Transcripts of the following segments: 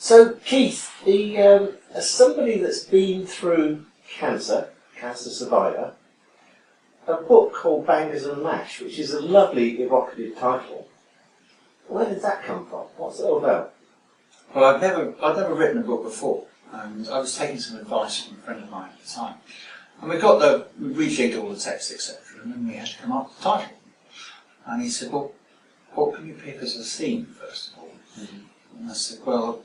So, Keith, as somebody that's been through cancer survivor, a book called Bangers and Mash, which is a lovely, evocative title. Where did that come from? What's it all about? Well, I'd never written a book before, and I was taking some advice from a friend of mine at the time. And we rejigged all the text, etc., and then we had to come up with the title. And he said, well, what can you pick as a theme, first of all? Mm-hmm. And I said, well,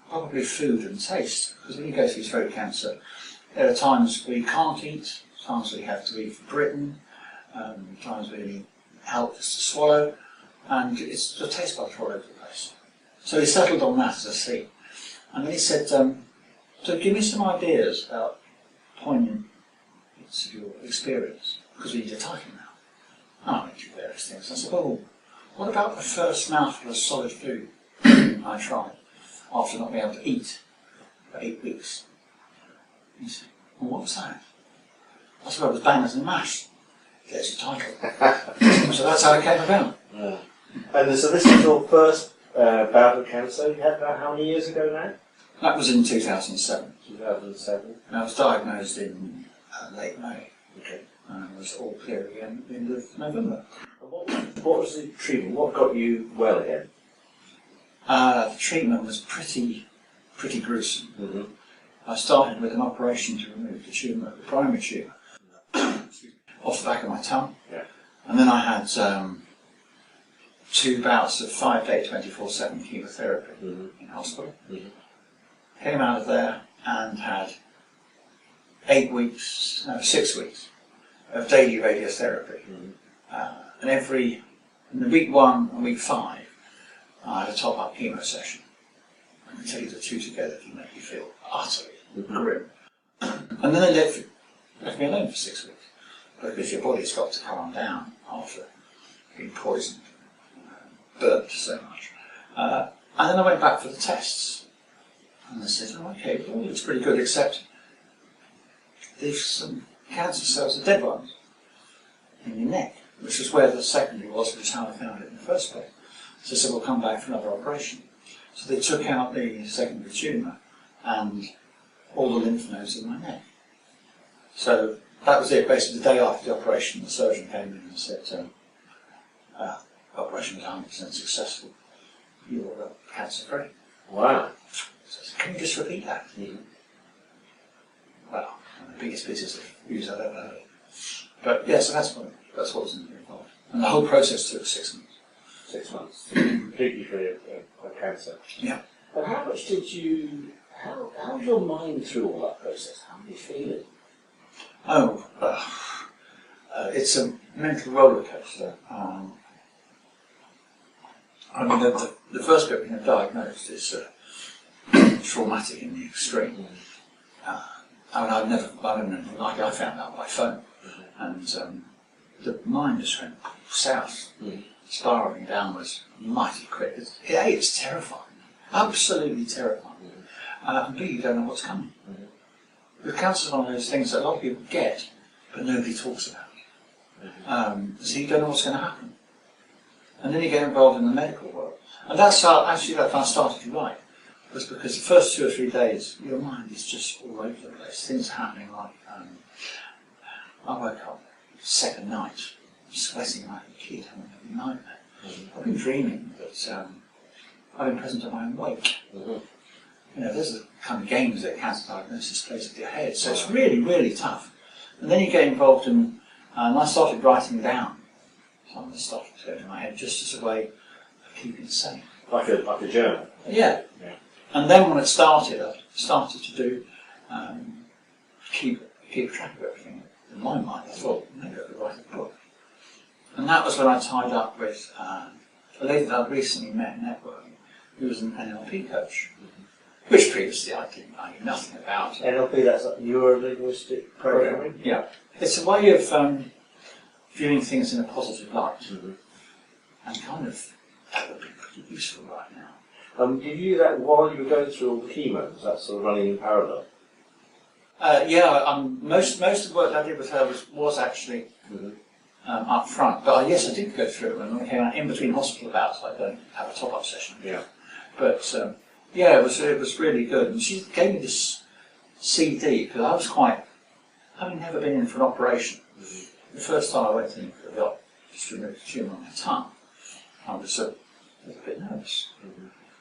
probably food and taste, because when you go through throat cancer, there are times where you can't eat, times where you have to eat for Britain, times where you need help just to swallow, and it's the taste buds all over the place. So he settled on that as a theme. And then he said, so give me some ideas about poignant bits of your experience, because we need a title now. And I mentioned various things. I said, well, what about the first mouthful of solid food I tried after not being able to eat for 8 weeks? And he said, well, what was that? I said, well, it was Bangers and Mash. There's your title. So that's how it came about. Yeah. And so this is your first bout of cancer. You had that how many years ago now? That was in 2007. 2007. And I was diagnosed in late May. Okay. And it was all clear again at the end of November. And what was the treatment? What got you well again? The treatment was pretty gruesome. Mm-hmm. I started with an operation to remove the tumour, the primary tumour, off the back of my tongue. Yeah. And then I had 2 bouts of 5-day 24/7 chemotherapy in hospital. Mm-hmm. Came out of there and had 6 weeks of daily radiotherapy. Mm-hmm. And in the week 1 and week 5, I had a top-up chemo session. I can tell you the two together can make you feel utterly grim. And then they left me alone for 6 weeks, because your body's got to calm down after being poisoned, burnt so much. And then I went back for the tests, and they said, oh, okay, well, it looks pretty good, except there's some cancer cells, the dead ones, in your neck, which is where the secondary was, which is how I found it in the first place. So they said, we'll come back for another operation. So they took out the secondary tumour and all the lymph nodes in my neck. So that was it. Basically, the day after the operation, the surgeon came in and said, the operation was 100% successful. You're cancer-free. Wow. So I said, can you just repeat that? Mm-hmm. Well, one of the biggest pieces of news I've ever heard. But yeah, so that's what was involved. And the whole process took 6 months. 6 months, completely free of cancer. Yeah. And how much did you? How was your mind through all that process? How were you feeling? Oh, it's a mental rollercoaster. I mean, the first bit being diagnosed is traumatic in the extreme. I mean, I found out by phone, and the mind just went south. Spiralling downwards mighty quick. It's terrifying, absolutely terrifying. And B, you don't know what's coming. Because cancer is one of those things that a lot of people get, but nobody talks about. So you don't know what's going to happen. And then you get involved in the medical world. And that's how I started to write. Was because the first 2 or 3 days, your mind is just all over the place. Things are happening like, I woke up second night, sweating like a kid, having a nightmare. I've been dreaming that I've been present at my own wake. You know, there's the kind of games that cancer diagnosis plays with your head, so it's really, really tough. And then you get involved in, and I started writing down some of the stuff that's going in my head, just as a way of keeping sane. Like a journal? Yeah. And then when it started, I started to do, keep track of everything. In my mind, I thought, maybe I could write a book. And that was when I tied up with a lady that I'd recently met networking, who was an NLP coach, which previously I knew nothing about. NLP, that's like neuro-linguistic programming? Yeah. It's a way of viewing things in a positive light. And kind of, that would be pretty useful right now. Did you do that while you were going through all the chemo? Was that sort of running in parallel? Most of the work I did with her was actually up front. But yes, I did go through it when I came out in between hospital bouts. I don't have a top-up session. Yeah. But Yeah, it was really good. And she gave me this CD because I was having never been in for an operation. The first time I went in for the op, just removed a tumour on my tongue, I was a bit nervous.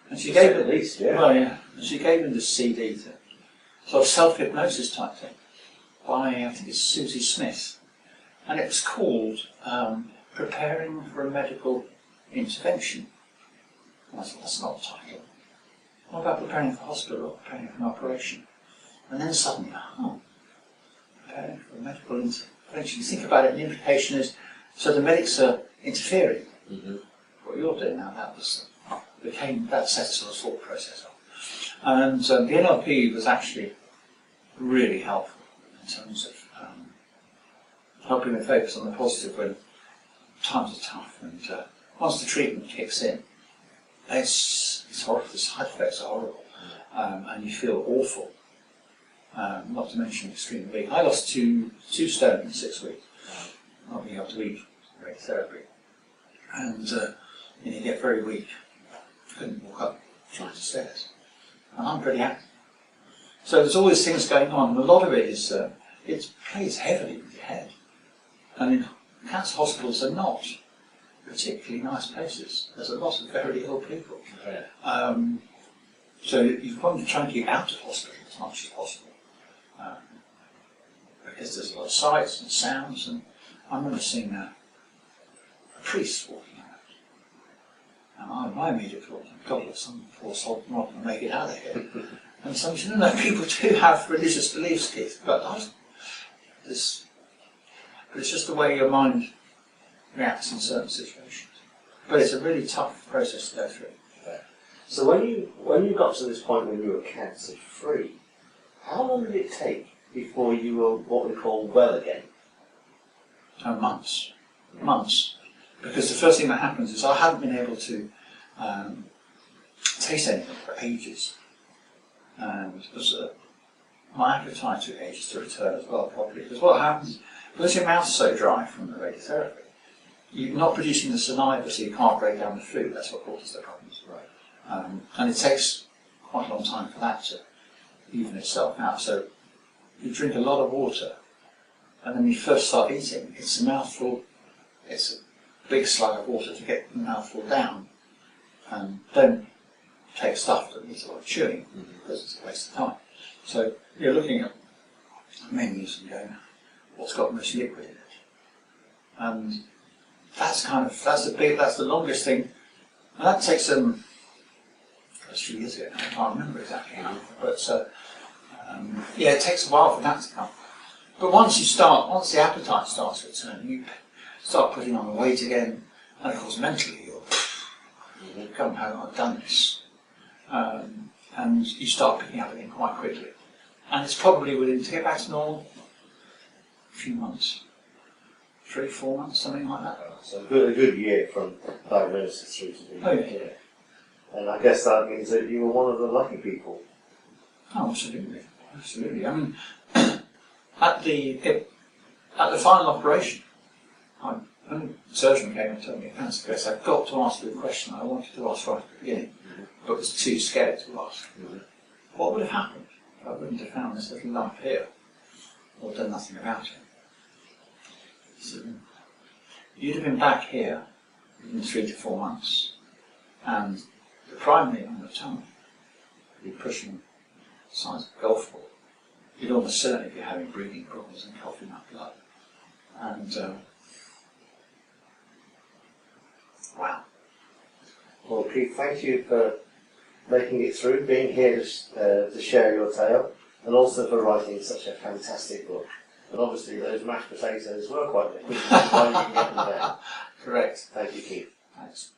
And she gave at least, yeah. Well, yeah. And she gave me this CD to sort of self-hypnosis type thing by, I think it's Susie Smith, and it was called Preparing for a Medical Intervention. And I thought, that's not a title. What about preparing for hospital or preparing for an operation? And then suddenly, preparing for a medical intervention. You think about it, and the implication is, so the medics are interfering. What you're doing now, that sets sort of thought process up. And the NLP was actually really helpful in terms of helping me focus on the positive when times are tough. And once the treatment kicks in, it's horrible. The side effects are horrible, and you feel awful. Not to mention extremely weak. I lost two stone in 6 weeks, not being able to eat radiotherapy, and you get very weak. Couldn't walk up flight of stairs, and I'm pretty active. So there's always things going on, and a lot of it is it plays heavily with your head. I mean, cancer hospitals are not particularly nice places. There's a lot of very ill people. So you've got to try and keep out of hospital as much as possible. Because there's a lot of sights and sounds, and I remember seeing a priest walking around. And my immediate thought, God, some poor soul not going to make it out of here. And somebody said, no, people do have religious beliefs, Keith, but it's just the way your mind reacts in certain situations. But it's a really tough process to go through. So when you got to this point when you were cancer free, how long did it take before you were what we call well again? Months. Because the first thing that happens is I haven't been able to taste anything for ages. And my appetite took ages to return as well, probably. Because what happens, because your mouth's so dry from the radiotherapy, you're not producing the saliva, so you can't break down the food. That's what causes the problems. Right. And it takes quite a long time for that to even itself out. So you drink a lot of water, and then when you first start eating, it's a mouthful, it's a big slug of water to get the mouthful down, and don't take stuff that needs a lot of chewing, because it's a waste of time. So you're looking at menus and going, what's got most liquid in it? And that's the longest thing, and that takes that's 3 years ago now, I can't remember exactly how, but yeah, it takes a while for that to come. But once the appetite starts returning, you start putting on the weight again, and of course mentally you'll come home, I've done this. And you start picking up again quite quickly. And it's probably to get back to normal, a few months. 3, 4 months, something like that. So a good year from diagnosis through to being here. And I guess that means that you were one of the lucky people. Oh, absolutely. I mean, at the final operation, when the surgeon came and told me cancer case, I've got to ask you a question I wanted to ask right at the beginning, but was too scared to ask. What would have happened if I wouldn't have found this little lump here, or done nothing about it? So, you'd have been back here in 3 to 4 months, and the primary on the tongue would be pushing the size of a golf ball. You'd almost certainly be having breathing problems and coughing up blood. And wow. Well, Keith, thank you for making it through, being here to share your tale, and also for writing such a fantastic book. And obviously those mashed potatoes were quite liquid, so you can get them there. Correct. Thank you, Keith. Thanks.